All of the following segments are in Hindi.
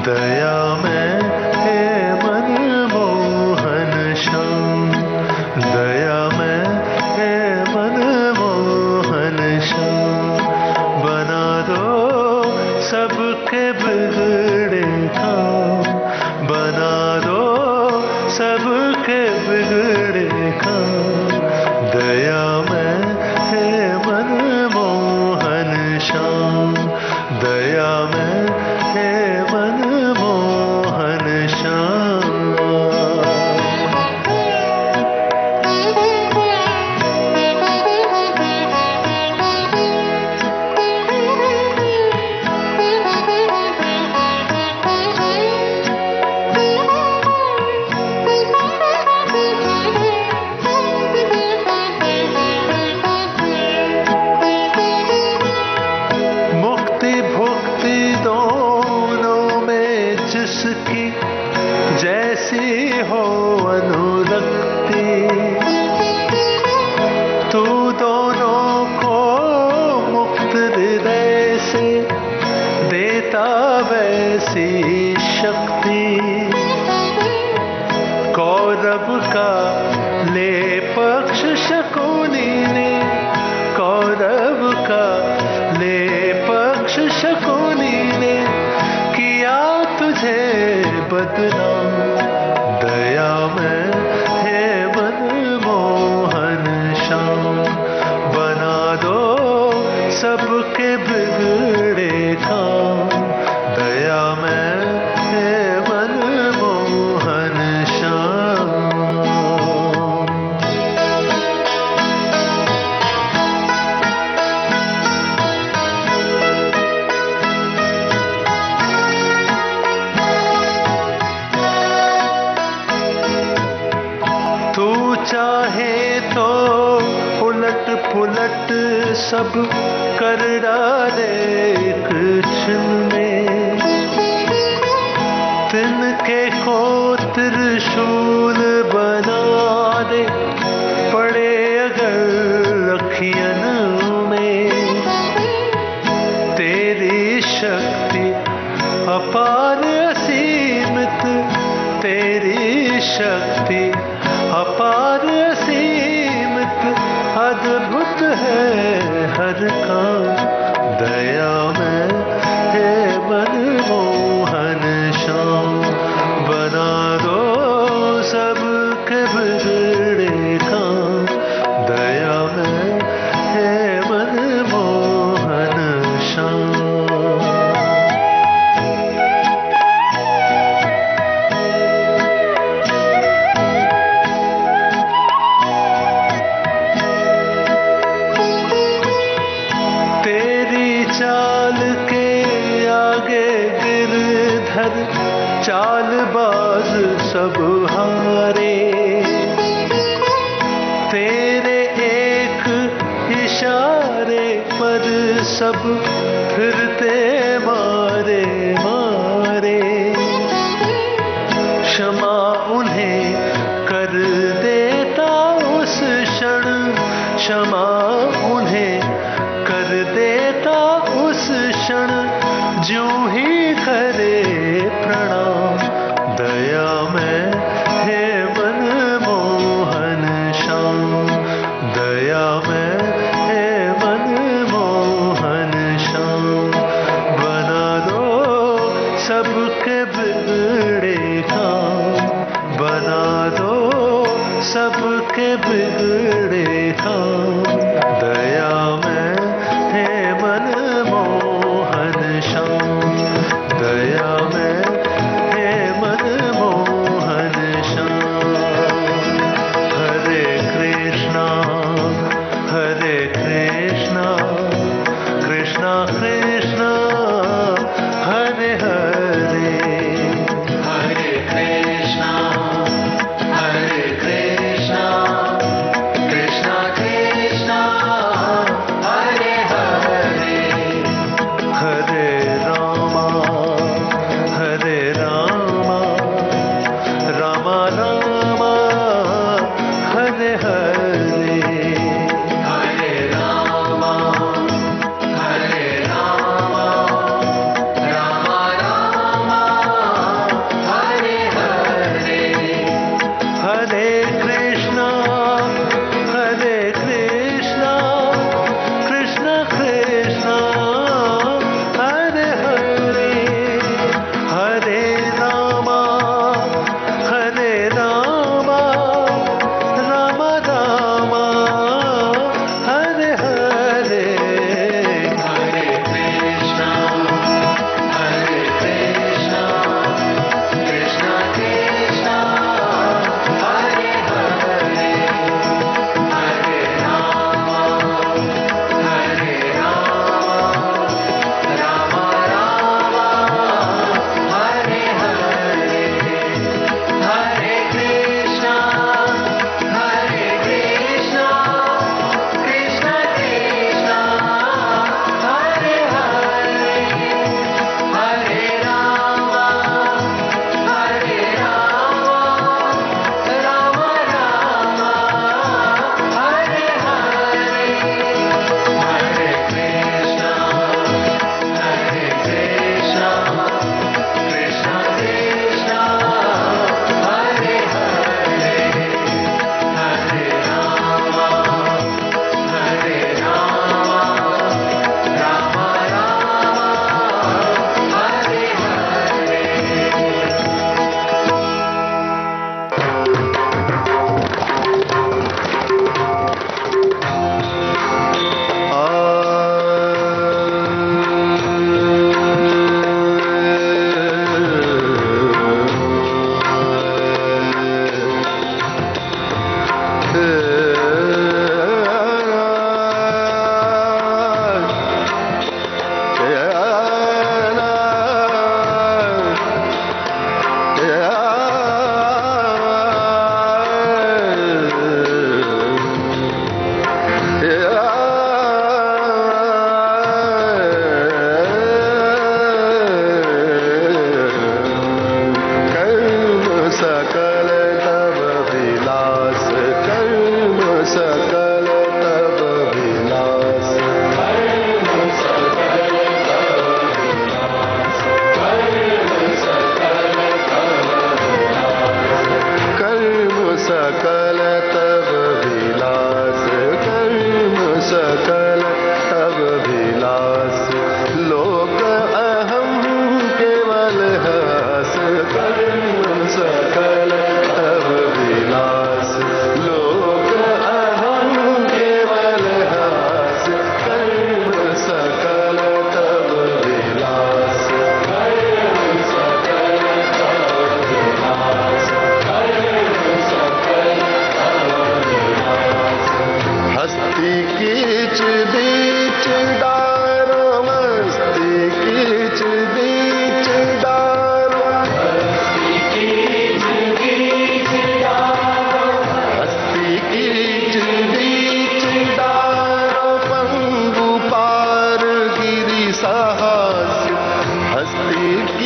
दया में हे मनमोहन श्याम, दया में हे मनमोहन श्याम। बना दो सबके बिगड़े काम, बना दो सबके बिगड़े काम। दया में हे मनमोहन श्याम, दया में हे मनमोहन श्याम। जिसकी जैसी हो अनुरक्ति, तू दोनों को मुक्त हृदय से देता वैसी शक्ति। कौरव का ले पक्ष शकुनी ने, कौरव का ले पक्ष शकुनी ने किया तुझे बदनाम। दया में हे मनमोहन श्याम, बना दो सबके बिगड़े काम। दया में हे मनमोहन श्याम। चाहे तो उलट पुलट सब कर डाले एक क्षण में। तिनके को त्रिशूल बना दे पड़े अगर अखियन में। तेरी शक्ति अपार असीमित, तेरी शक्ति अपार असीमित, अद्भुत है हर काम। दया में हे मनमोहन श्याम, बना दो सबके बिगड़े काम। दया में हे मनमोहन श्याम। चाल के आगे गिरधर चालबाज सब हारे। तेरे एक इशारे पर सब फिरते मारे मारे। क्षमा उन्हें कर देता उस क्षण, क्षमा उन्हें कर देता उस क्षण, ज्यों ही करे प्रणाम। दया में हे मनमोहन श्याम, दया में हे मनमोहन श्याम। बना दो सबके बिगड़े काम, बना दो सबके बिगड़े काम। दया में हे मनमोहन श्याम, दया में हे मनमोहन श्याम। हरे कृष्णा कृष्णा कृष्णा हरे हरे, हरे कृष्णा कृष्णा कृष्णा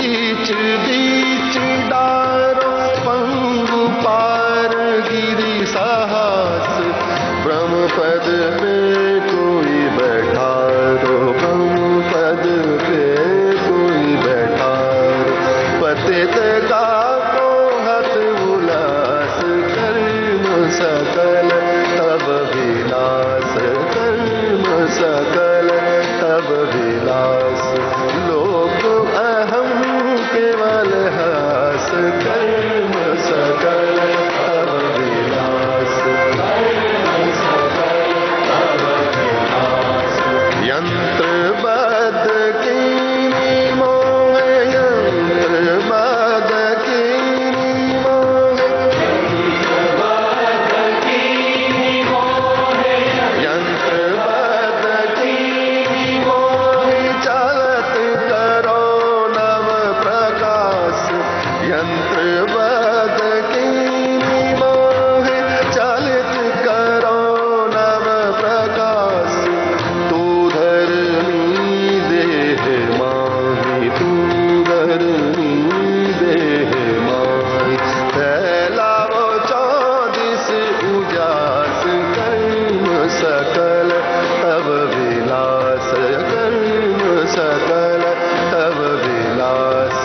बीच बीच डारो पंगु पार गिरी साहस ब्रह्म पद पे कोई बैठा रो ब्रह्म पद पे कोई बैठा रो पतित का को हत उल्लास कर्म सकल तब विलास कर्म सकल तब विलास लोक अहम केवल हास कर्म सकल तब विलास यंत्र बद कीनी मोह यंत्र बद कीनी मोह यंत्र बद कीनी मोह चलत करो नव प्रकाश यंत्र बद कीनी मोह चलित करो नव प्रकाश तू धर्मी देह माही तू धर्मी देह माही फैलाओ चौदिस उजास कर्म सकल तब विलास कर्म सकल तब विलास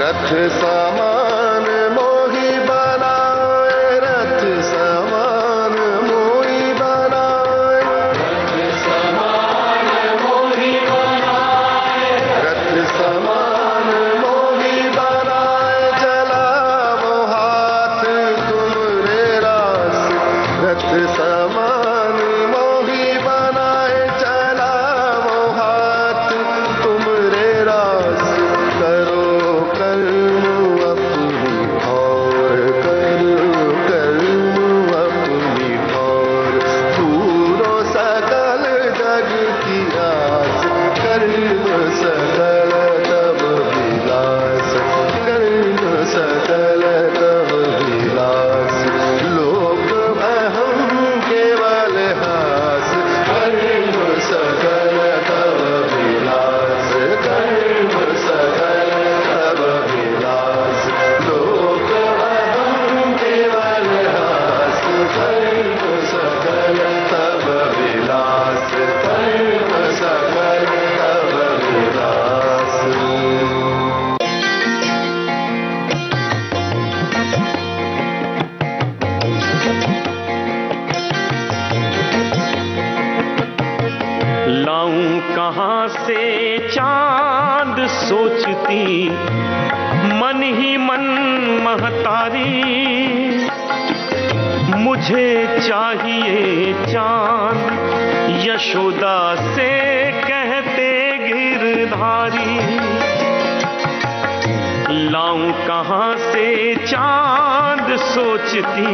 रथ समान मोही बनाए रथ समान मोही बनाए रथ समान मोही बनाए चलाओ हाथ तुमरे रास रथ समान मोही बनाए चलाओ हाथ तुमरे रास करो कर्म अपनी और करो कर्म अपनी और पूरो सकल जग की आस कर्म सकल तब विलास कर्म सकल तब विलास लोक अहम केवल हास कर्म सकल तब विलास कर्म सकल तब विलास लोक अहम केवल हास कर्म सकल तब विलास कर्म सकल तब विलास लाऊं कहाँ से चांद सोचती मन ही मन महतारी मुझे चाहिए चांद यशोदा से कहते गिरधारी लाऊं कहाँ से चांद सोचती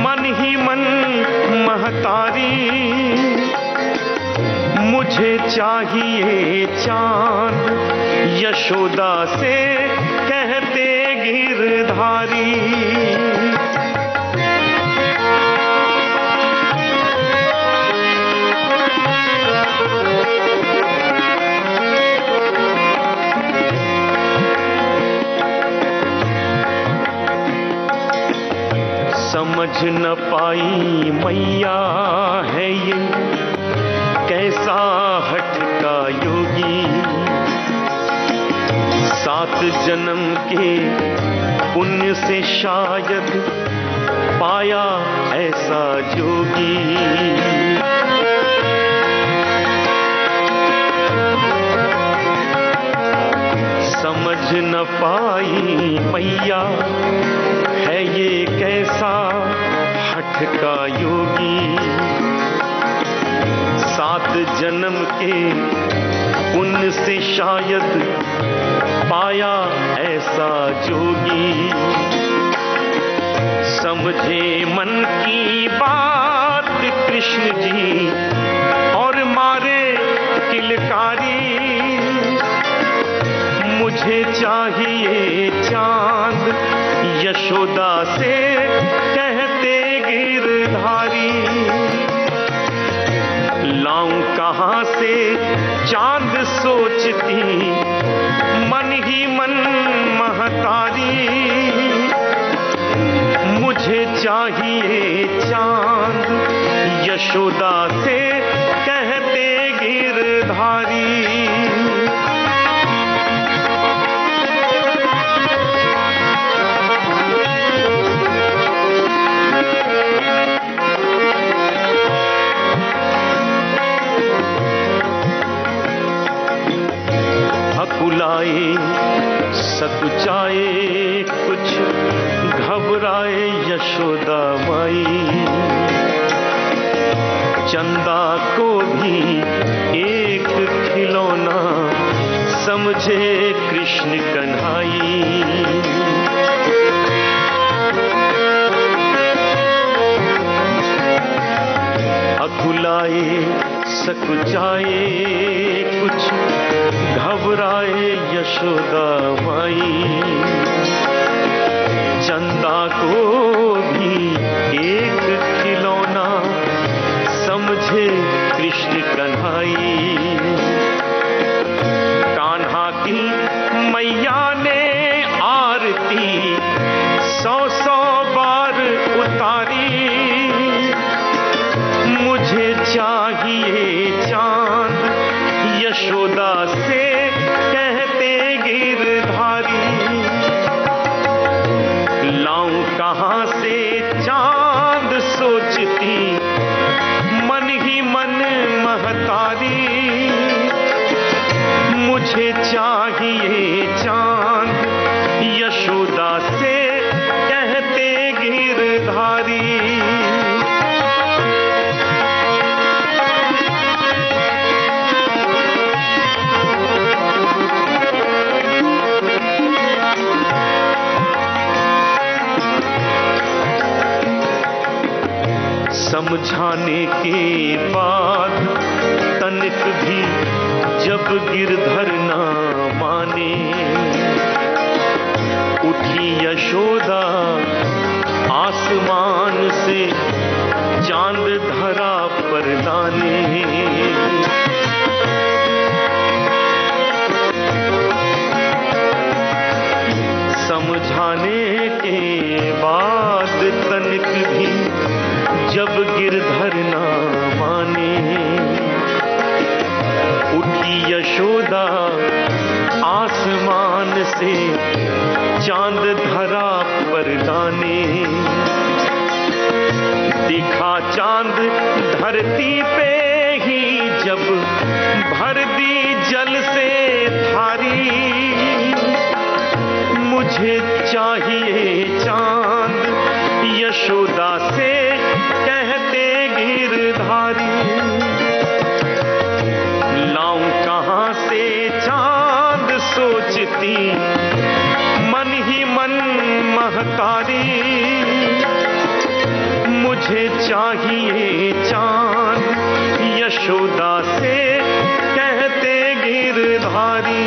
मन ही मन महतारी मुझे चाहिए चांद यशोदा से कहते गिरधारी समझ न पाई मैया है ये कैसा हठ का योगी 7 जन्म के पुण्य से शायद पाया ऐसा जोगी समझ न पाई मैया है ये कैसा हठ का योगी 7 जन्म के पुण्य से शायद पाया ऐसा जोगी समझे मन की बात कृष्ण जी और मारे किलकारी मुझे चाहिए चांद यशोदा से कहते गिरधारी सोचती मन ही मन महतारी, मुझे चाहिए चांद यशोदा से कहते गिरधारी। अकुलाए सकुचाए कुछ घबराए यशोदा माई, चंदा को भी एक खिलौना समझे कृष्ण कन्हाई। अकुलाए सकुचाए कुछ घबराए यशोदा माई, चंदा को भी एक खिलौना समझे कृष्ण कन्हाई। कान्हा की मैया ने आरती 100-100 बार उतारी, मुझे चाहिए चांद यशोदा से कहते गिरधारी। लाऊं कहां से चांद सोचती मन ही मन महतारी, मुझे चाहिए चांद यशोदा से कहते गिरधारी। समझाने के बाद तनिक भी जब गिरधर ना माने, उठी यशोदा आसमान से चांद धरा पर लाने। समझाने के बाद तनिक भी जब गिरधर ना माने, उठी यशोदा आसमान से चांद धरा पर लाने। दिखा चांद धरती पे ही जब भर दी जल से थारी, मुझे चाहिए चांद यशोदा से कहते गिरधारी। लाऊं कहां से चांद सोचती मन ही मन महतारी, मुझे चाहिए चांद यशोदा से कहते गिरधारी।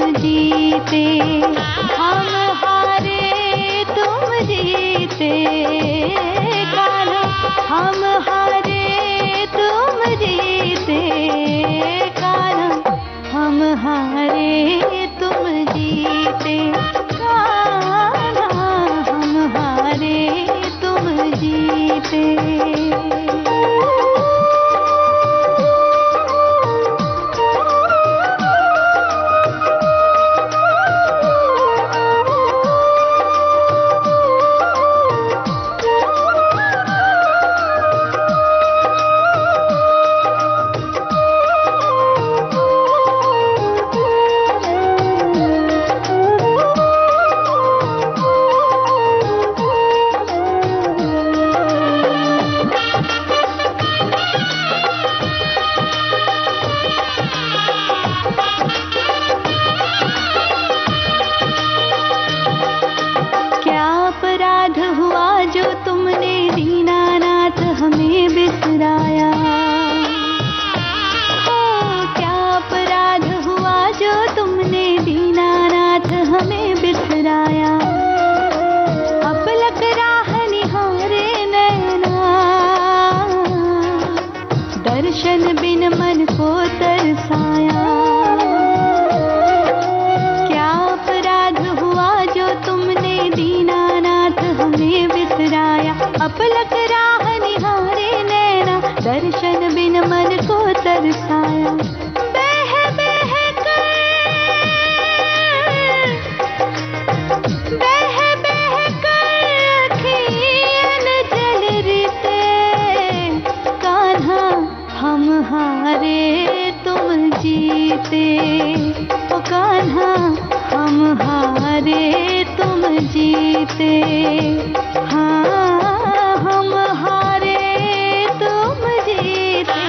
जीते, हम हारे तुम जीते। दर्शन बिन मन को तरसाया। क्या अपराध हुआ जो तुमने दीनानाथ हमें बिसराया। अपलक राह निहारे नैना, दर्शन बिन मन को तरसाया। बह बह कर अखियन जल रिते, कान्हा हम हारे तुम जीते। ओ कान्हा हम हारे तुम जीते। हाँ हम हारे तुम जीते।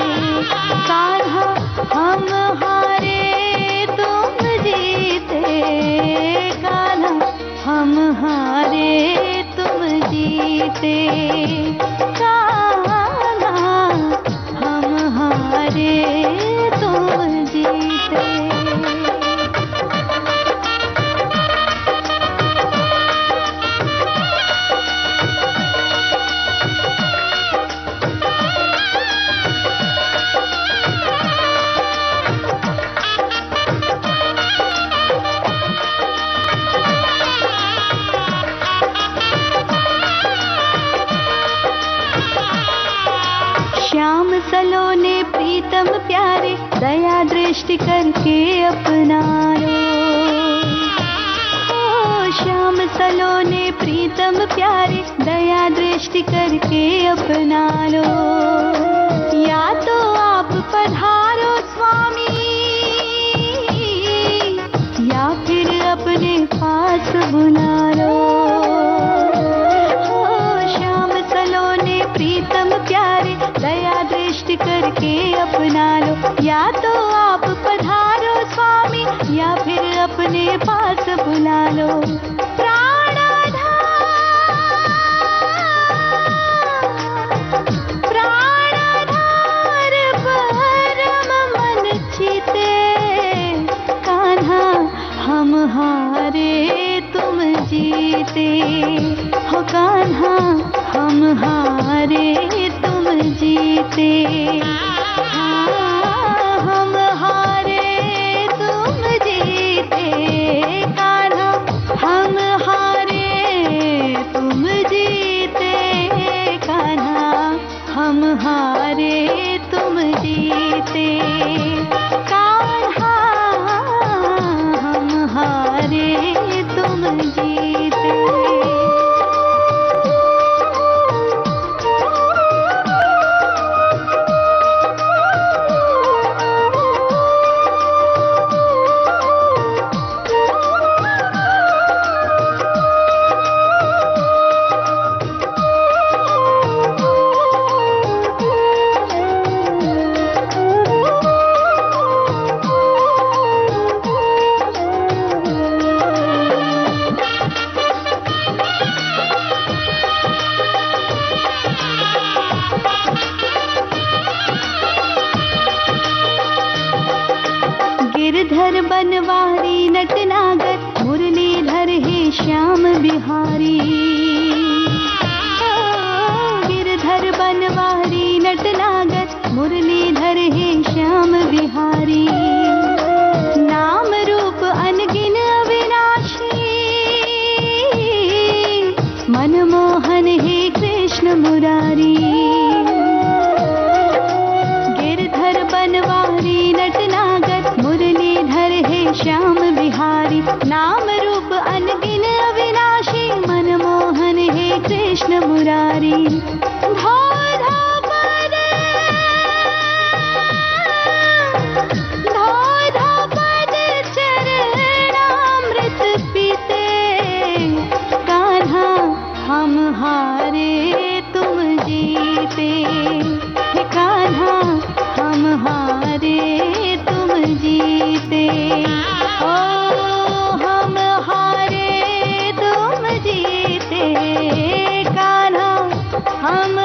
कान्हा हम हारे तुम जीते। कान्हा हम हारे तुम जीते। कान्हा हम हारे तुम जीते। श्याम सलोने प्रीतम प्यारे, दया दृष्टि करके अपना लो। ओ श्याम सलोने प्रीतम प्यारे, दया दृष्टि करके अपना लो। या तो आप पधारो स्वामी, या फिर अपने पास बुला लो। प्रीतम प्यारे, दया दृष्टि करके अपना लो। या तो आप पधारो स्वामी, या फिर अपने पास बुला लो। प्राणाधार परम मन चिते, कान्हा हम हारे तुम जीते। हो कान्हा हम हारे तुम जीते। हाँ हम हारे तुम जीते। कान्हा हम हारे तुम जीते। कान्हा हम हारे तुम जीते। कान्हा हम हारे तुम जीते। गिरधर बनवारी नटनागर, मुरलीधर हे श्याम बिहारी। गिरधर बनवारी नटनागर, मुरलीधर हे श्याम बिहारी। नाम रूप अनगिन अविनाशी, मनमोहन हे कृष्ण मुरारी। गिरधर बनवारी नटनागर, मुरलीधर हे श्याम बिहारी। नाम रूप अनगिन अविनाशी, मनमोहन हे कृष्ण मुरारी। धो धो पद चरणामृत पीते, कान्हा हम हारे तुम जीते। कान्हा हम हारे तुम जीते। ओ हम हारे तुम जीते। कान्हा हम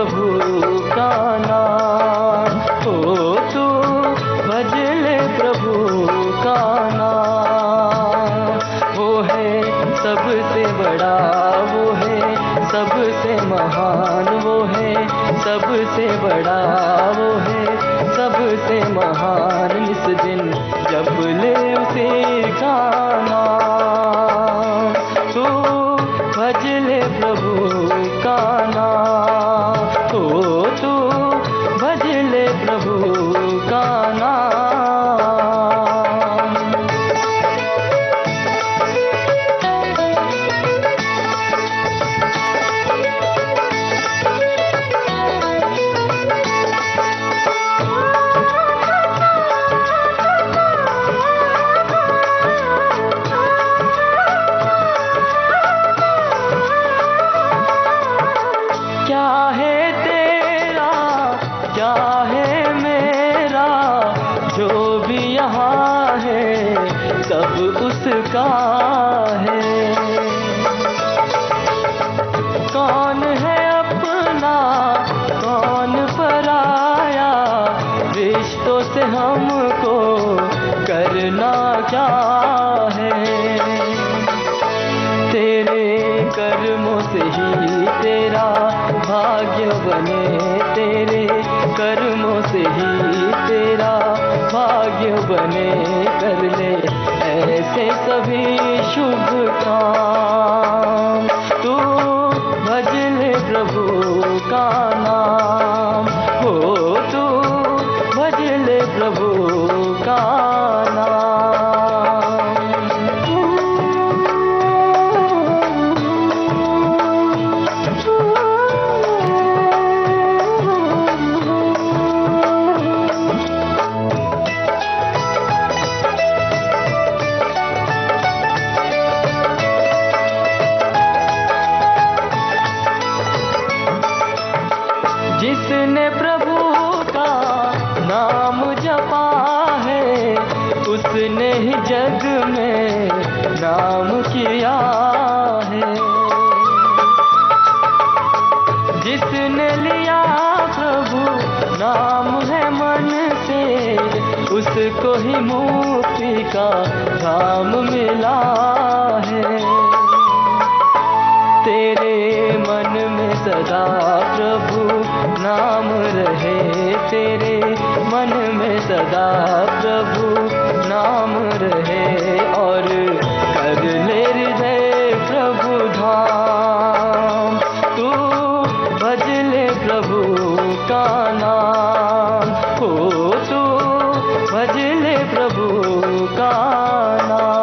प्रभु का नाम, ओ तू भज ले प्रभु का नाम। वो है सबसे बड़ा, वो है सबसे महान, वो है सबसे बड़ा, वो है सबसे महान। इस दिन जब ले उसी का नाम, तू भज ले प्रभु का नाम, ओ तू भज ले प्रभु का नाम। क्या है तेरा, क्या है मेरा, जो भी यहाँ है सब उसका है। कौन है अपना, कौन पराया, रिश्तों से हमको करना क्या है। तेरे कर्मों से ही तेरा भाग्य बने, तेरे कर्मों से ही तेरा भाग्य बने। कर ले ऐसे सभी शुभ काम, तू भज ले प्रभु का नाम, हो तू भज ले प्रभु का नाम। जिसने प्रभु का नाम जपा है, उसने ही जग में नाम किया है। जिसने लिया प्रभु नाम है मन से, उसको ही मुक्ति का धाम मिला है। तेरे मन में सदा प्रभु नाम रहे, तेरे मन में सदा प्रभु नाम रहे। और कर ले हृदय प्रभु धाम, तू भज ले प्रभु का नाम, हो तू भज ले प्रभु का नाम।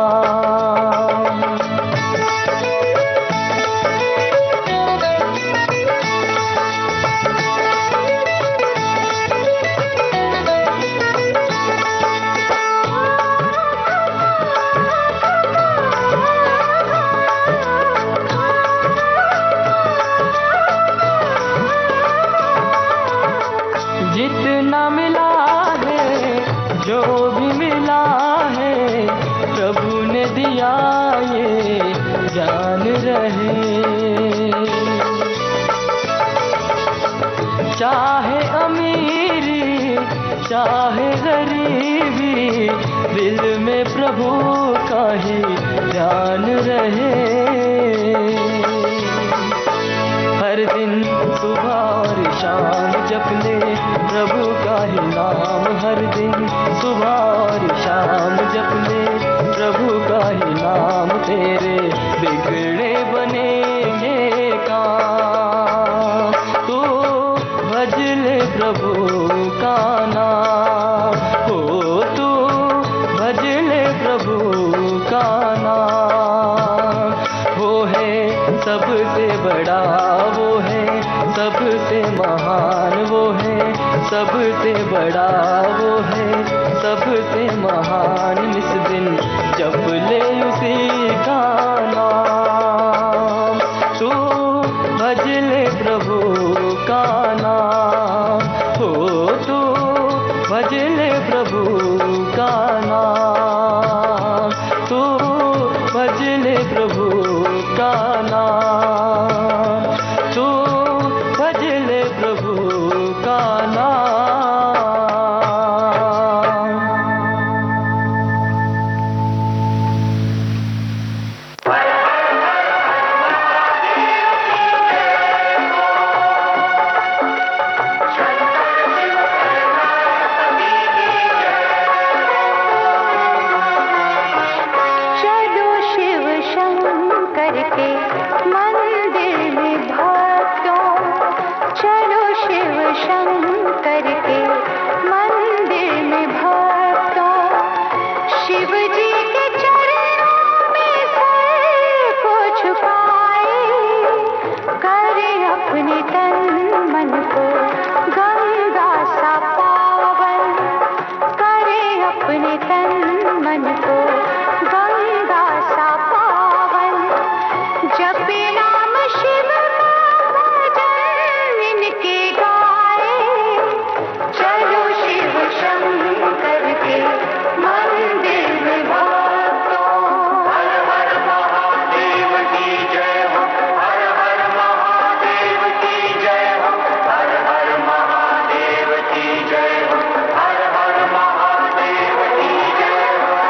जितना मिला है, जो भी मिला है, प्रभु ने दिया ये जान रहे। चाहे अमीरी चाहे गरीबी, दिल में प्रभु का ही ध्यान रहे। हर दिन सुबह और शाम जप ले प्रभु का ही नाम, हर दिन सुबह और शाम जप ले प्रभु का ही नाम। तेरे बिगड़े बनेंगे काम, तू भज ले प्रभु का नाम, हो तू भज ले प्रभु का नाम। वो है सबसे बड़ा, वो है सबसे महान, वो है सबसे बड़ा, वो है सबसे महान। इस दिन जप ले उसी का नाम, तू भज ले प्रभु का नाम, हो तू भज ले प्रभु का नाम, तू भज ले प्रभु का नाम, तू भज ले प्रभु का नाम। चलो शिव शंकर के मंदिर में भक्तों, चलो शिव शंकर के मंदिर में भक्तों, शिव जी के चरणों में सर को झुकाए, करे अपने तन मन को गंगा सा पावन, करे अपने तन मन को गंगा सा पावन, जपे नाम शिव का भजन इनके गाए, चलो शिव शंकर के मंदिर में भक्तों। हर हर महादेव की जय हो, हर हर महादेव की जय हो, हर हर महादेव की जय हो, हर हर महादेव की जय हो।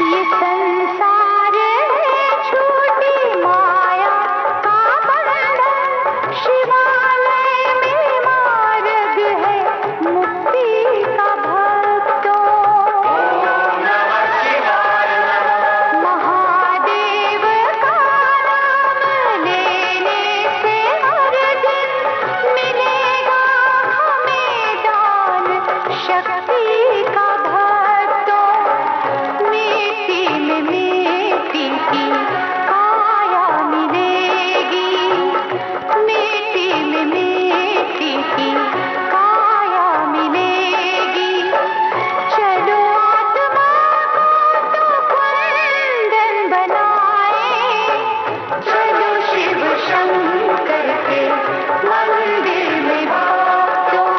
ये संसार है झूठी माया का बंधन, शिवालय में मार्ग है मुक्ति का भक्तों। महादेव का नाम लेने से हर दिन मिलेगा हमें दान शक्ति का भक्तों। मिट्टी में मिट्टी की काया मिलेगी, मिट्टी में मिट्टी की काया मिलेगी, चलो आत्मा को तो बंधन बनाए, चलो शिव शंकर के मंदिर में भक्तों।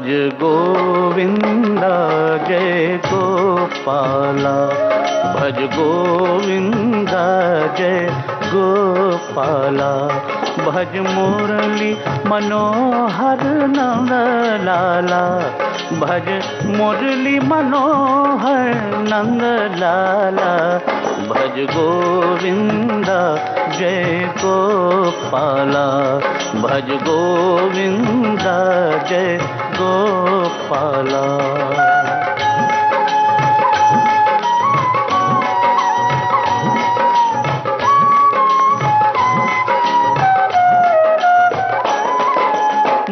भज गोविंद जय गोपाला, भज गोविंद जय गोपाला, भज मुरली मनोहर नंद लाला, भज मुरली मनोहर नंद लाला, भज गोविंद जय गोपाला, भज गोविंद जय गोपाला।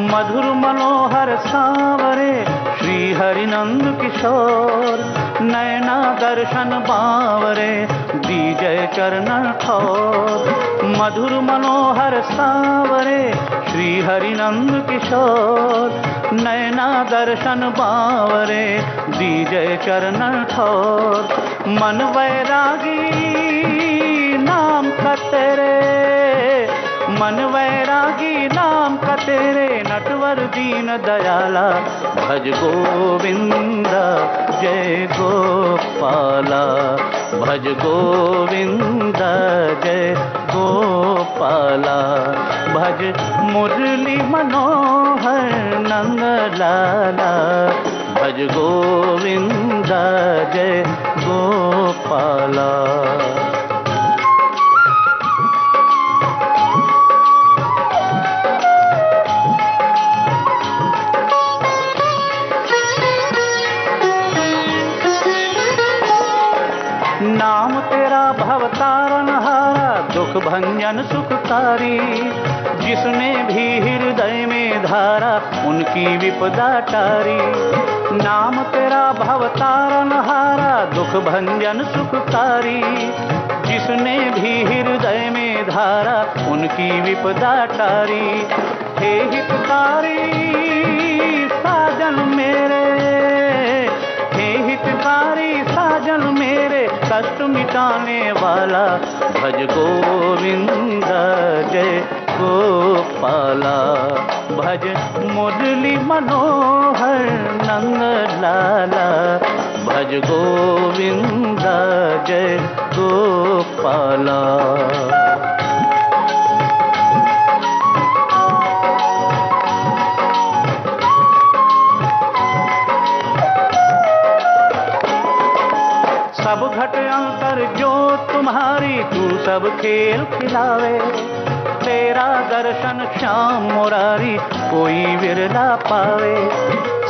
मधुर मनोहर सांवरे श्री हरिनंद किशोर, नैना दर्शन बावरे दीजय चरण ठोर। मधुर मनोहर सांवरे श्री हरिनंद किशोर, नैना दर्शन बावरे दीजय चरण ठोर। मन वैरागी नाम का तेरे, मन वैरागी नाम का तेरे, नटवर दीन दयाला, भज गोविंद जय गोपाला, भज गोविंद जय गोपाला, भज मुरली मनोहर नंद लाला, भज गोविंद जय गोपाला। नाम तेरा भवतारण हारा, दुख भंजन सुखकारी, जिसने भी हृदय में धारा उनकी विपदा टारी। नाम तेरा भवतारण हारा, दुख भंजन सुखकारी, जिसने भी हृदय में धारा उनकी विपदा टारी। हे हितकारी साजन मेरे, हे हितकारी साजन मेरे, कष्ट मिटाने वाला, भज गोविंद जय गोपाला, भज मुरली मनोहर नंद लाला, भज गोविंद जय गोपाला। सब घट अंतर जो तुम्हारी, तू सब खेल खिलावे, तेरा दर्शन श्याम मुरारी कोई विरला पावे।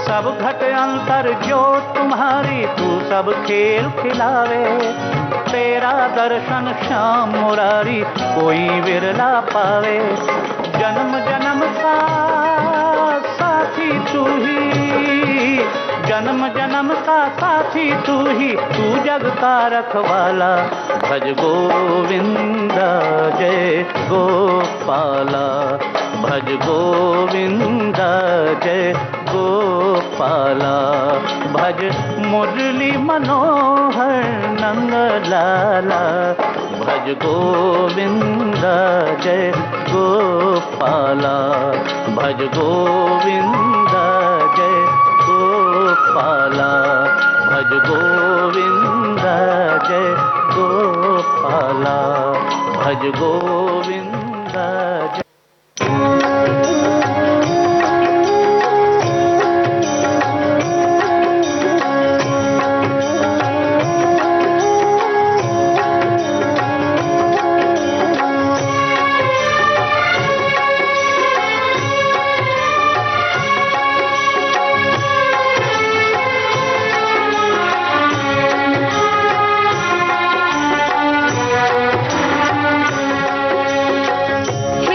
सब घट अंतर जो तुम्हारी, तू सब खेल खिलावे, तेरा दर्शन श्याम मुरारी कोई विरला पावे। जन्म जन्म का साथी तू ही, जन्म जन्म का साथी तू ही, तू जग का रखवाला, भज गोविंद जय गोपाला, भज गोविंद जय गोपाला, भज मुरली मनोहर नंद लाला, भज गोविंद जय गोपाला, भज गोविंद जय गोपाला, भज गोविंद जय गोपाला, भज गोविंद जय। हे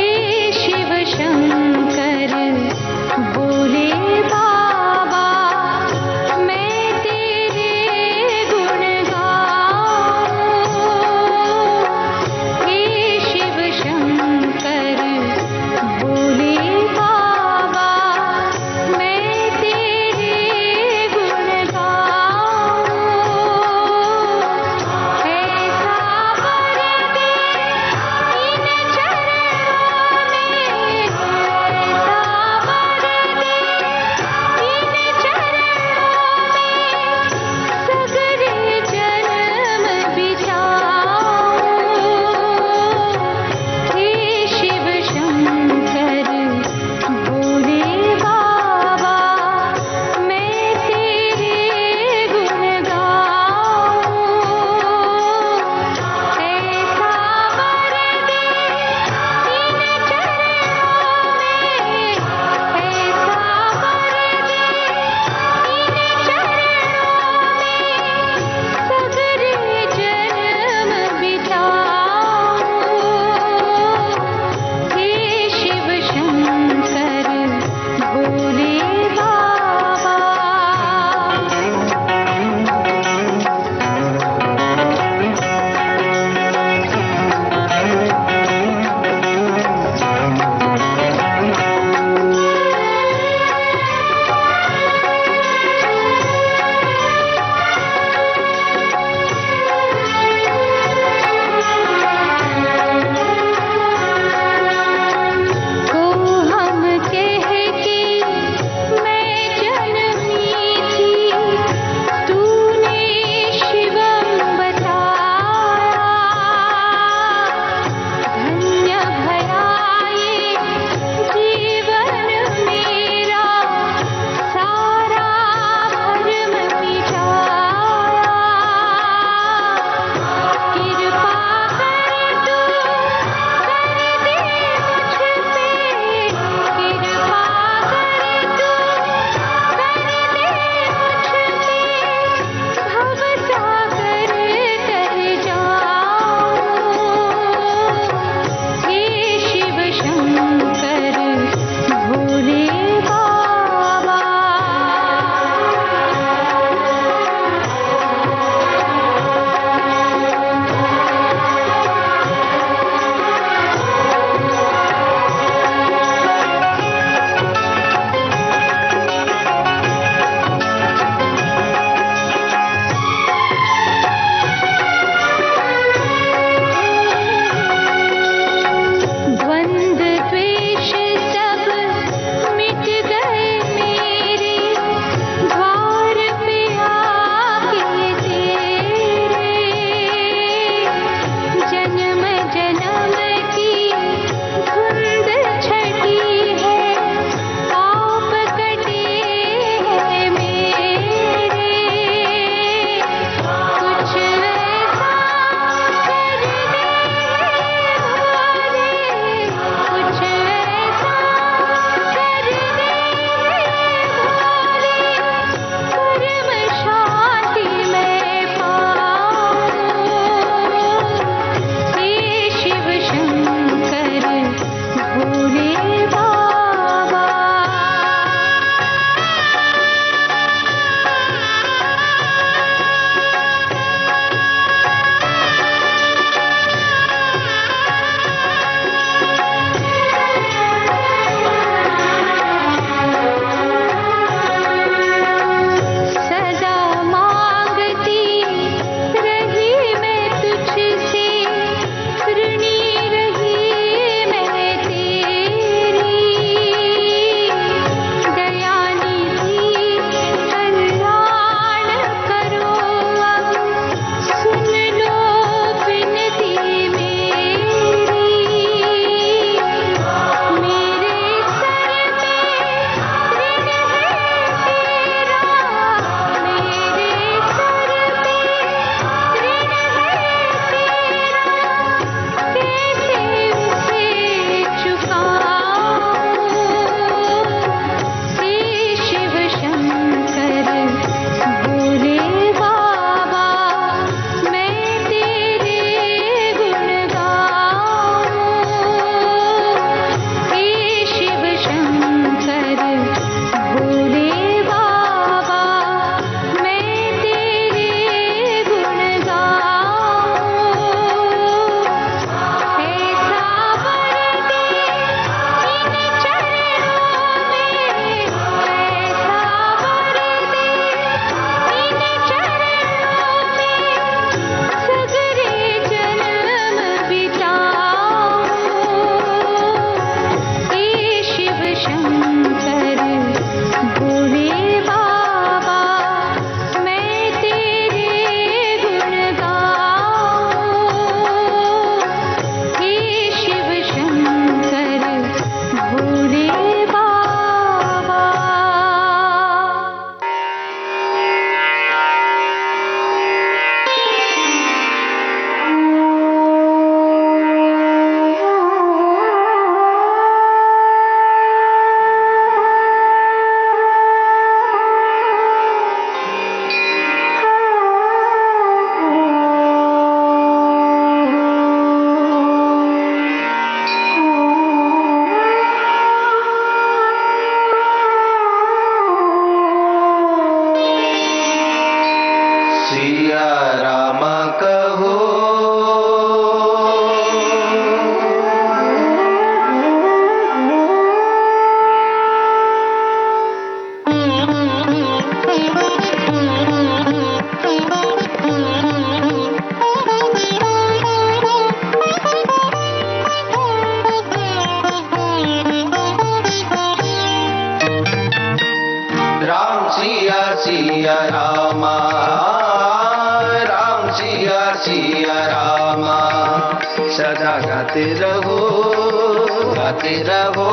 गाते रहो,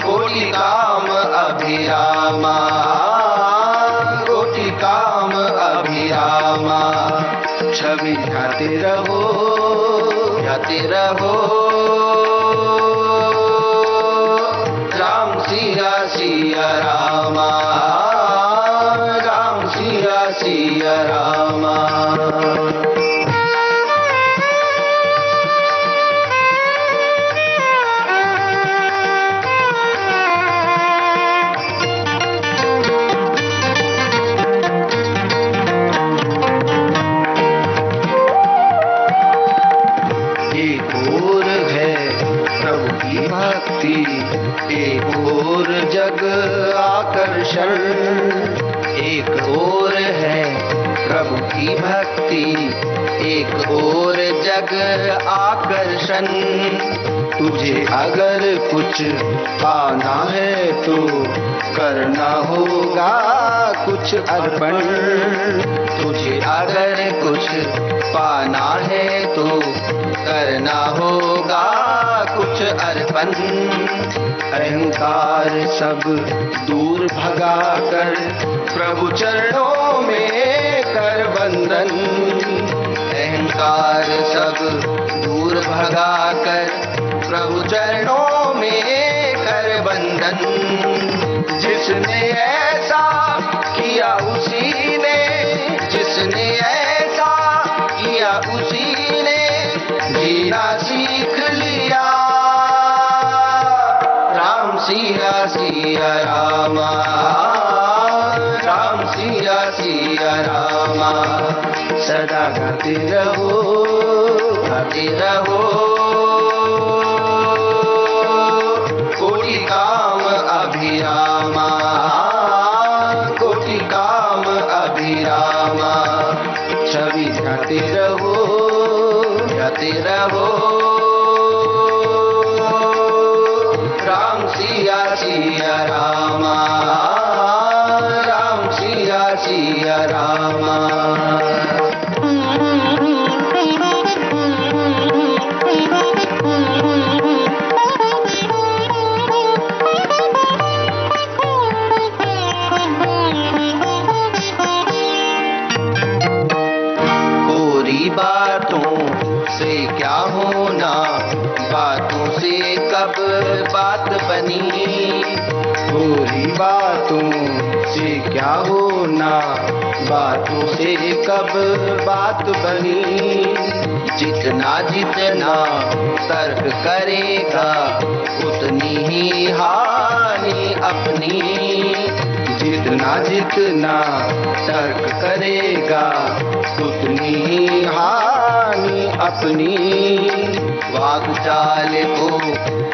कोटि काम अभिरामा, कोटि काम अभिरामा। छवि ध्याते रहो, ध्याते रहो, राम सिया सिया रामा, राम सिया सिया रामा। एक और जग आकर्षण, एक और है प्रभु की भक्ति, एक और जग आकर्षण। तुझे अगर कुछ पाना है तो करना होगा कुछ अर्पण, तुझे अगर कुछ पाना है तो करना होगा कुछ अर्पण। अहंकार सब दूर भगा कर प्रभु चरणों में कर बंधन, अहंकार सब दूर भगा कर प्रभु चरणों में कर बंधन। जिसने ऐसा किया उसी ने, जिसने ऐसा किया उसी ने जीना सीख लिया। राम सिया सिया रामा, राम सिया सिया रामा। सदा गाते रहो, गाते रहो, कोटि काम अभिरामा, कोटि काम अभिरामा। छवि ध्याते रहो, ध्याते रहो, राम सिया सिया रामा, राम सिया सिया रामा। कोरी बातों से क्या होना, बातों से कब बात बनी, कोरी बातों से क्या होना, बातों से कब बात बनी। जितना जितना तर्क करेगा उतनी ही हानि अपनी, जितना जितना तर्क करेगा उतनी ही हानि अपनी। वाग जाल को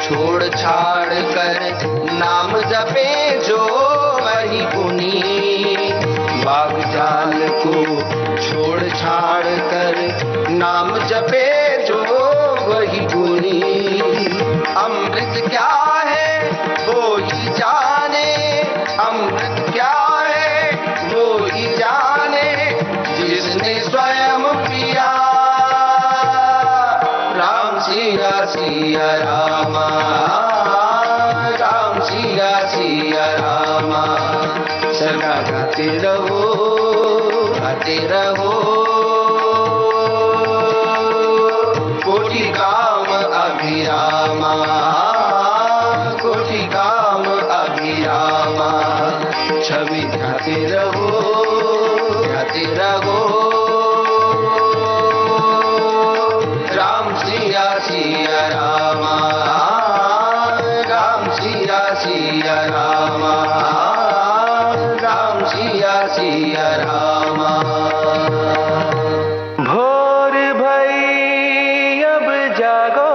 छोड़ छाड़ कर नाम जपे जो वही पुनी, वाग जाल को छोड़ छाड़ कर नाम जपे जो वही पुनी। अमृत क्या है वो ही जाने, अमृत क्या है वो ही जाने, जिसने स्वयं पिया। राम सिया सिया रामा, राम सिया सिया रामा। सदा गाते रहो, गाते रहो, कोटि काम अभिरामा, कोटि काम अभिरामा। छवि ध्याते रहो, ध्याते रहो, राम सिया सिया रामा, राम सिया सिया रामा, राम सिया सिया रामा। भोर भई अब जागो,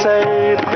सर